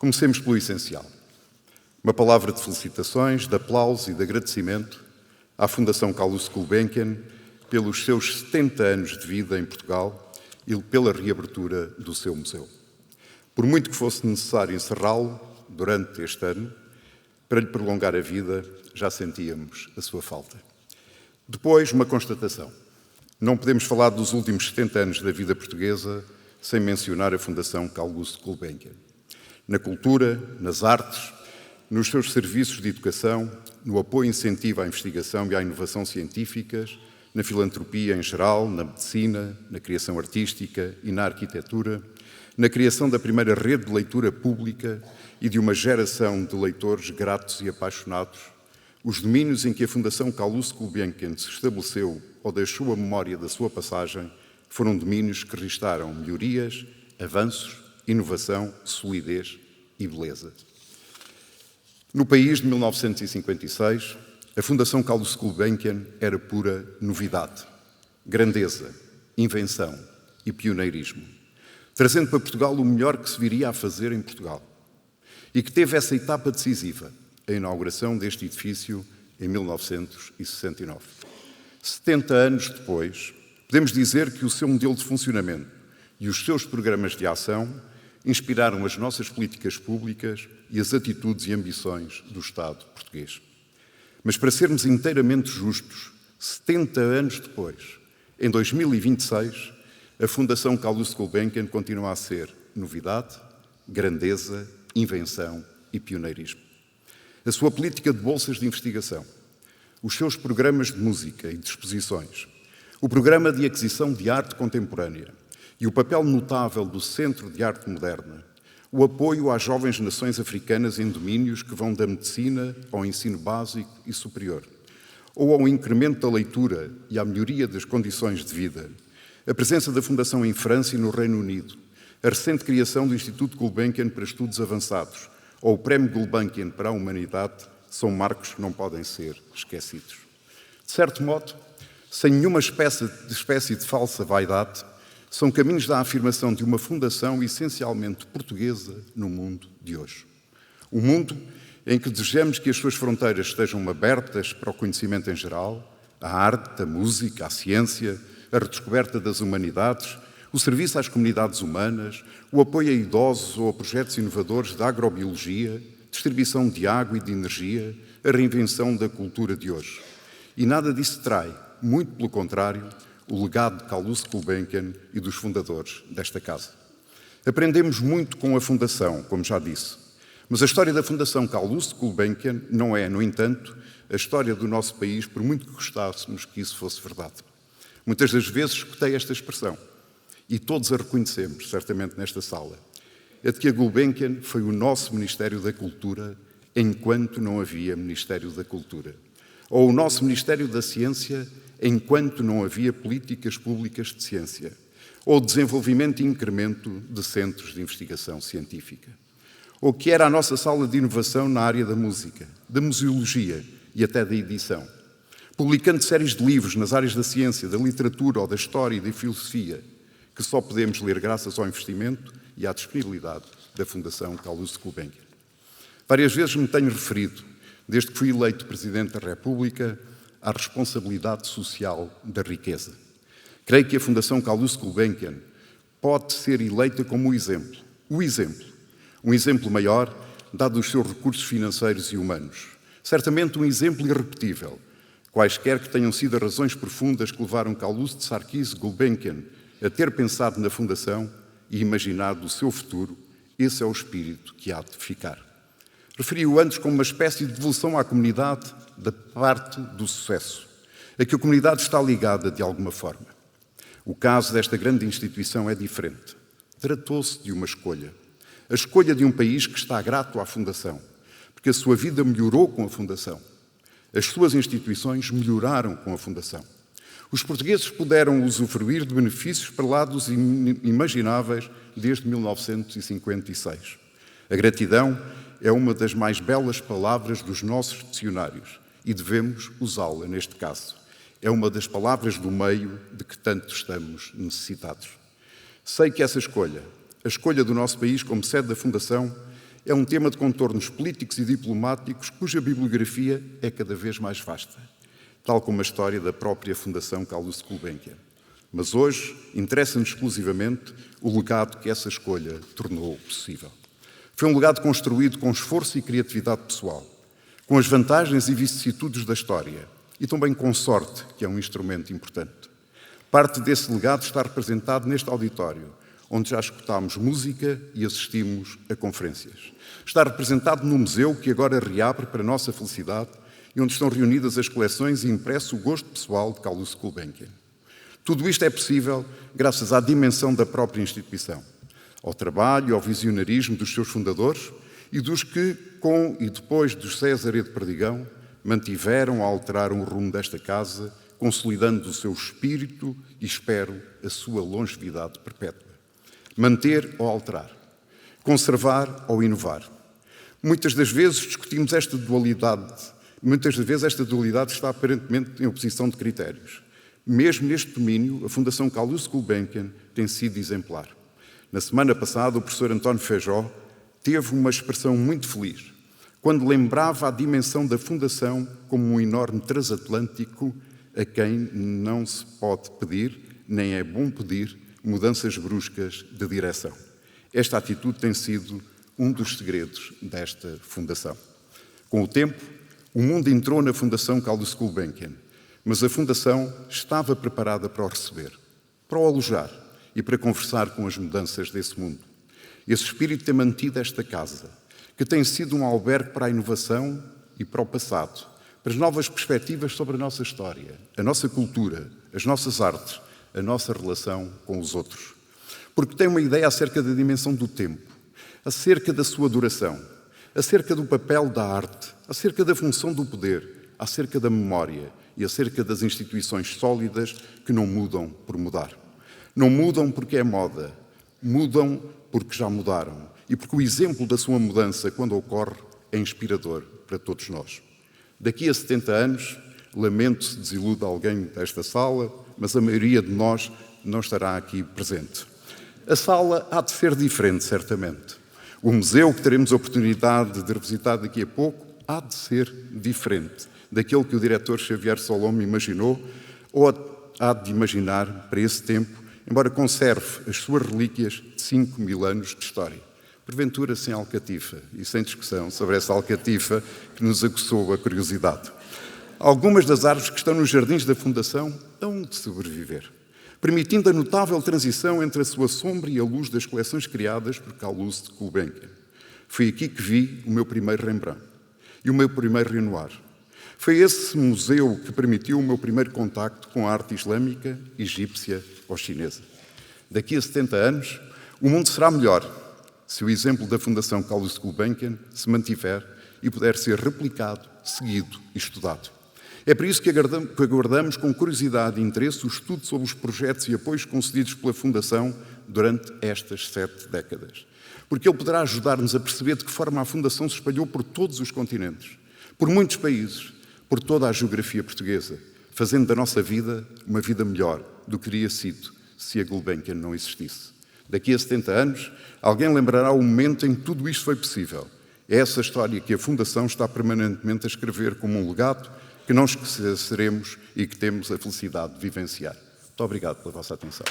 Comecemos pelo essencial. Uma palavra de felicitações, de aplauso e de agradecimento à Fundação Calouste Gulbenkian pelos seus 70 anos de vida em Portugal e pela reabertura do seu museu. Por muito que fosse necessário encerrá-lo durante este ano, para lhe prolongar a vida, já sentíamos a sua falta. Depois, uma constatação. Não podemos falar dos últimos 70 anos da vida portuguesa sem mencionar a Fundação Calouste Gulbenkian. Na cultura, nas artes, nos seus serviços de educação, no apoio e incentivo à investigação e à inovação científicas, na filantropia em geral, na medicina, na criação artística e na arquitetura, na criação da primeira rede de leitura pública e de uma geração de leitores gratos e apaixonados, os domínios em que a Fundação Calouste Gulbenkian se estabeleceu ou deixou a memória da sua passagem foram domínios que registaram melhorias, avanços, inovação, solidez e beleza. No país de 1956, a Fundação Calouste Gulbenkian era pura novidade, grandeza, invenção e pioneirismo, trazendo para Portugal o melhor que se viria a fazer em Portugal e que teve essa etapa decisiva, a inauguração deste edifício em 1969. 70 anos depois, podemos dizer que o seu modelo de funcionamento e os seus programas de ação inspiraram as nossas políticas públicas e as atitudes e ambições do Estado português. Mas para sermos inteiramente justos, 70 anos depois, em 2026, a Fundação Calouste Gulbenkian continua a ser novidade, grandeza, invenção e pioneirismo. A sua política de bolsas de investigação, os seus programas de música e de exposições, o programa de aquisição de arte contemporânea e o papel notável do Centro de Arte Moderna, o apoio às jovens nações africanas em domínios que vão da medicina ao ensino básico e superior, ou ao incremento da leitura e à melhoria das condições de vida, a presença da Fundação em França e no Reino Unido, a recente criação do Instituto Gulbenkian para Estudos Avançados ou o Prémio Gulbenkian para a Humanidade são marcos que não podem ser esquecidos. De certo modo, sem nenhuma espécie de falsa vaidade, são caminhos da afirmação de uma fundação essencialmente portuguesa no mundo de hoje. Um mundo em que desejamos que as suas fronteiras estejam abertas para o conhecimento em geral, a arte, a música, a ciência, a redescoberta das humanidades, o serviço às comunidades humanas, o apoio a idosos ou a projetos inovadores da agrobiologia, distribuição de água e de energia, a reinvenção da cultura de hoje. E nada disso trai, muito pelo contrário, o legado de Calouste Gulbenkian e dos fundadores desta casa. Aprendemos muito com a Fundação, como já disse, mas a história da Fundação Calouste Gulbenkian não é, no entanto, a história do nosso país, por muito que gostássemos que isso fosse verdade. Muitas das vezes escutei esta expressão, e todos a reconhecemos, certamente nesta sala, é de que a Gulbenkian foi o nosso Ministério da Cultura enquanto não havia Ministério da Cultura, ou o nosso Ministério da Ciência enquanto não havia políticas públicas de ciência, ou desenvolvimento e incremento de centros de investigação científica, ou que era a nossa sala de inovação na área da música, da museologia e até da edição, publicando séries de livros nas áreas da ciência, da literatura ou da história e da filosofia, que só podemos ler graças ao investimento e à disponibilidade da Fundação Calouste Gulbenkian. Várias vezes me tenho referido, desde que fui eleito Presidente da República, à responsabilidade social da riqueza. Creio que a Fundação Calouste Gulbenkian pode ser eleita como um exemplo maior, dado os seus recursos financeiros e humanos. Certamente um exemplo irrepetível, quaisquer que tenham sido as razões profundas que levaram Calouste Sarkis Gulbenkian a ter pensado na Fundação e imaginado o seu futuro, esse é o espírito que há de ficar. Referi-o antes como uma espécie de devolução à comunidade da parte do sucesso, a que a comunidade está ligada de alguma forma. O caso desta grande instituição é diferente. Tratou-se de uma escolha. A escolha de um país que está grato à Fundação, porque a sua vida melhorou com a Fundação. As suas instituições melhoraram com a Fundação. Os portugueses puderam usufruir de benefícios para lá dos inimagináveis desde 1956. A gratidão é uma das mais belas palavras dos nossos dicionários e devemos usá-la neste caso. É uma das palavras do meio de que tanto estamos necessitados. Sei que essa escolha, a escolha do nosso país como sede da Fundação, é um tema de contornos políticos e diplomáticos cuja bibliografia é cada vez mais vasta, tal como a história da própria Fundação Carlos Gulbenkian. Mas hoje interessa-nos exclusivamente o legado que essa escolha tornou possível. Foi um legado construído com esforço e criatividade pessoal, com as vantagens e vicissitudes da história e também com sorte, que é um instrumento importante. Parte desse legado está representado neste auditório, onde já escutámos música e assistimos a conferências. Está representado no museu que agora reabre para a nossa felicidade e onde estão reunidas as coleções e impresso o gosto pessoal de Carlos Gulbenkian. Tudo isto é possível graças à dimensão da própria instituição, ao trabalho e ao visionarismo dos seus fundadores e dos que, com e depois de César e de Perdigão, mantiveram a alterar o rumo desta casa, consolidando o seu espírito e, espero, a sua longevidade perpétua. Manter ou alterar, conservar ou inovar. Muitas das vezes discutimos esta dualidade, esta dualidade está aparentemente em oposição de critérios. Mesmo neste domínio, a Fundação Carlos Gulbenkian tem sido exemplar. Na semana passada, o professor António Feijó teve uma expressão muito feliz, quando lembrava a dimensão da Fundação como um enorme transatlântico a quem não se pode pedir, nem é bom pedir, mudanças bruscas de direção. Esta atitude tem sido um dos segredos desta Fundação. Com o tempo, o mundo entrou na Fundação Carlos Gulbenkian, mas a Fundação estava preparada para o receber, para o alojar e para conversar com as mudanças desse mundo. Esse espírito tem mantido esta casa, que tem sido um albergue para a inovação e para o passado, para as novas perspectivas sobre a nossa história, a nossa cultura, as nossas artes, a nossa relação com os outros. Porque tem uma ideia acerca da dimensão do tempo, acerca da sua duração, acerca do papel da arte, acerca da função do poder, acerca da memória e acerca das instituições sólidas que não mudam por mudar. Não mudam porque é moda, mudam porque já mudaram e porque o exemplo da sua mudança, quando ocorre, é inspirador para todos nós. Daqui a 70 anos, lamento se desiluda alguém desta sala, mas a maioria de nós não estará aqui presente. A sala há de ser diferente, certamente. O museu que teremos a oportunidade de revisitar daqui a pouco há de ser diferente daquele que o diretor Xavier Salome imaginou ou há de imaginar para esse tempo, embora conserve as suas relíquias de 5.000 anos de história. Porventura sem alcatifa e sem discussão sobre essa alcatifa que nos aguçou a curiosidade. Algumas das árvores que estão nos jardins da Fundação hão de sobreviver, permitindo a notável transição entre a sua sombra e a luz das coleções criadas por Carlos Gulbenkian. Foi aqui que vi o meu primeiro Rembrandt e o meu primeiro Renoir. Foi esse museu que permitiu o meu primeiro contacto com a arte islâmica, egípcia ou chinesa. Daqui a 70 anos, o mundo será melhor se o exemplo da Fundação Carlos Gulbenkian se mantiver e puder ser replicado, seguido e estudado. É por isso que aguardamos com curiosidade e interesse o estudo sobre os projetos e apoios concedidos pela Fundação durante estas 7 décadas. Porque ele poderá ajudar-nos a perceber de que forma a Fundação se espalhou por todos os continentes, por muitos países, por toda a geografia portuguesa, fazendo da nossa vida uma vida melhor do que teria sido se a Gulbenkian não existisse. Daqui a 70 anos, alguém lembrará o momento em que tudo isto foi possível. É essa história que a Fundação está permanentemente a escrever como um legado que não esqueceremos e que temos a felicidade de vivenciar. Muito obrigado pela vossa atenção.